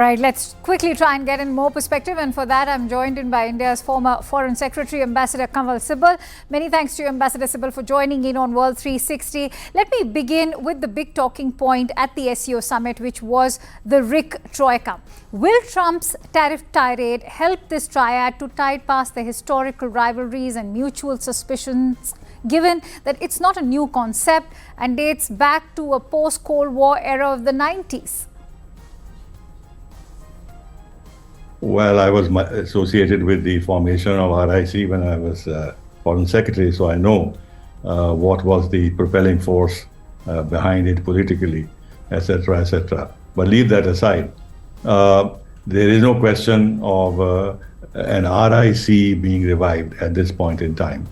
Right, let's quickly try and get in more perspective, and for that I'm joined in by India's former Foreign Secretary, Ambassador Kanwal Sibal. Many thanks to you, Ambassador Sibal, for joining in on World 360. Let me begin with the big talking point at the SCO summit, which was the RIC Troika. Will Trump's tariff tirade help this triad to tide past the historical rivalries and mutual suspicions, given that it's not a new concept and dates back to a post-Cold War era of the 90s? Well, I was associated with the formation of RIC when I was Foreign Secretary, so I know what was the propelling force behind it politically, etc., etc. But leave that aside. There is no question of an RIC being revived at this point in time.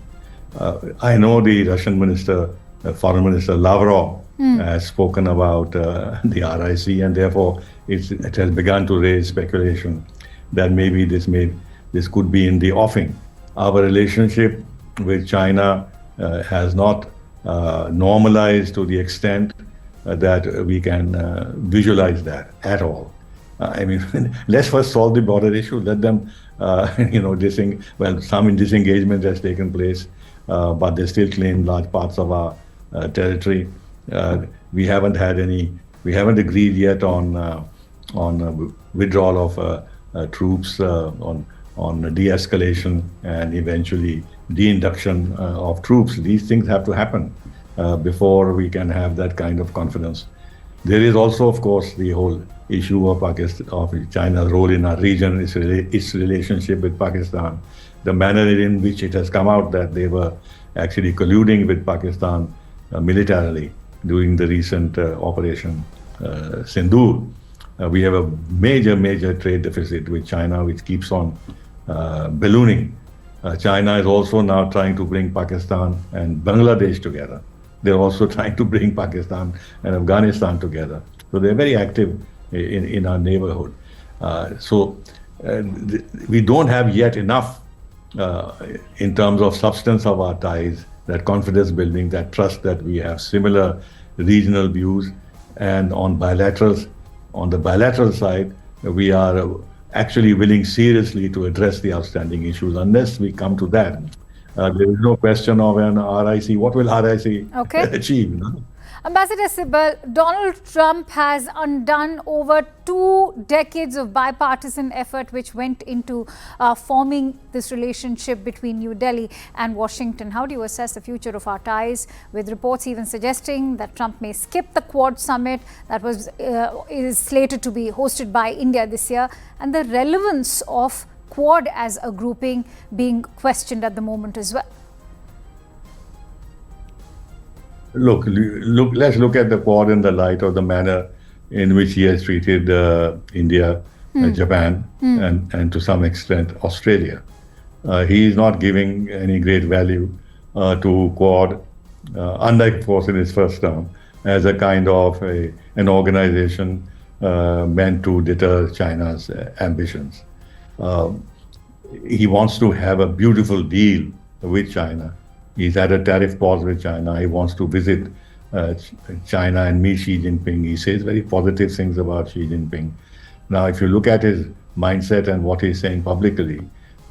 I know the Russian minister, Foreign Minister Lavrov, has spoken about the RIC, and therefore it has begun to raise speculation that maybe this could be in the offing. Our relationship with China has not normalized to the extent that we can visualize that at all. I mean, let's first solve the border issue. Let them, some disengagement has taken place, but they still claim large parts of our territory. We haven't agreed yet on withdrawal of troops, on de-escalation and eventually de-induction of troops. These things have to happen before we can have that kind of confidence. There is also, of course, the whole issue of China's role in our region, its relationship with Pakistan, the manner in which it has come out that they were actually colluding with Pakistan militarily during the recent Operation Sindoor. We have a major trade deficit with China, which keeps on ballooning. China is also now trying to bring Pakistan and Bangladesh together. They're also trying to bring Pakistan and Afghanistan together. So they're very active in our neighborhood. We don't have yet enough in terms of substance of our ties, that confidence building, that trust that we have similar regional views. And on the bilateral side, we are actually willing seriously to address the outstanding issues. Unless we come to that, there is no question of an RIC. What will RIC achieve? No? Ambassador Sibal, Donald Trump has undone over 2 decades of bipartisan effort which went into forming this relationship between New Delhi and Washington. How do you assess the future of our ties, with reports even suggesting that Trump may skip the Quad summit that is slated to be hosted by India this year, and the relevance of Quad as a grouping being questioned at the moment as well? Look, let's look at the Quad in the light of the manner in which he has treated India, Japan, and to some extent Australia. He is not giving any great value to Quad, unlike, of course, in his first term, as a kind of an organization meant to deter China's ambitions. He wants to have a beautiful deal with China. He's had a tariff pause with China. He wants to visit China and meet Xi Jinping. He says very positive things about Xi Jinping. Now, if you look at his mindset and what he's saying publicly,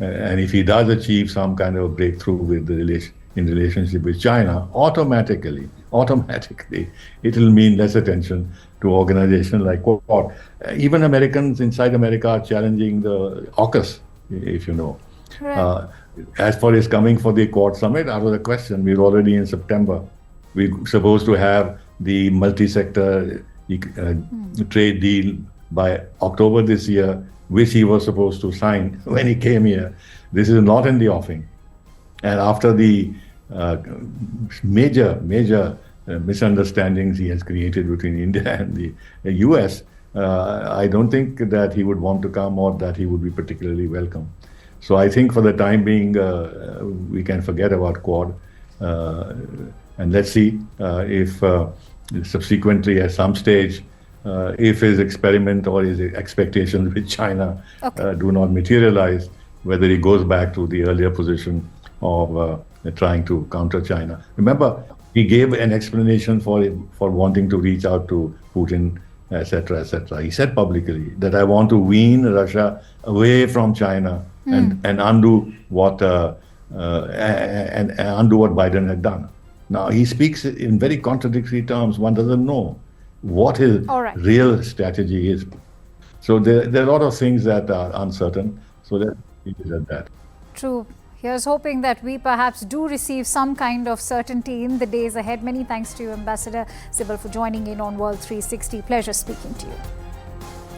and if he does achieve some kind of breakthrough with in relationship with China, automatically, it will mean less attention to organizations like Quad. Even Americans inside America are challenging the AUKUS, if you know. Right. As for his coming for the Quad summit, out of the question. We're already in September. We're supposed to have the multi-sector trade deal by October this year, which he was supposed to sign when he came here. This is not in the offing. And after the major misunderstandings he has created between India and the US, I don't think that he would want to come or that he would be particularly welcome. So I think for the time being, we can forget about Quad. And let's see if subsequently at some stage, if his experiment or his expectations with China do not materialize, whether he goes back to the earlier position of trying to counter China. Remember, he gave an explanation for wanting to reach out to Putin etc., etc. He said publicly that I want to wean Russia away from China and undo what and undo what Biden had done. Now he speaks in very contradictory terms. One doesn't know what his All right. real strategy is. So there are a lot of things that are uncertain. So let's leave it at that. True. Here's hoping that we perhaps do receive some kind of certainty in the days ahead. Many thanks to you, Ambassador Sibal, for joining in on World 360. Pleasure speaking to you.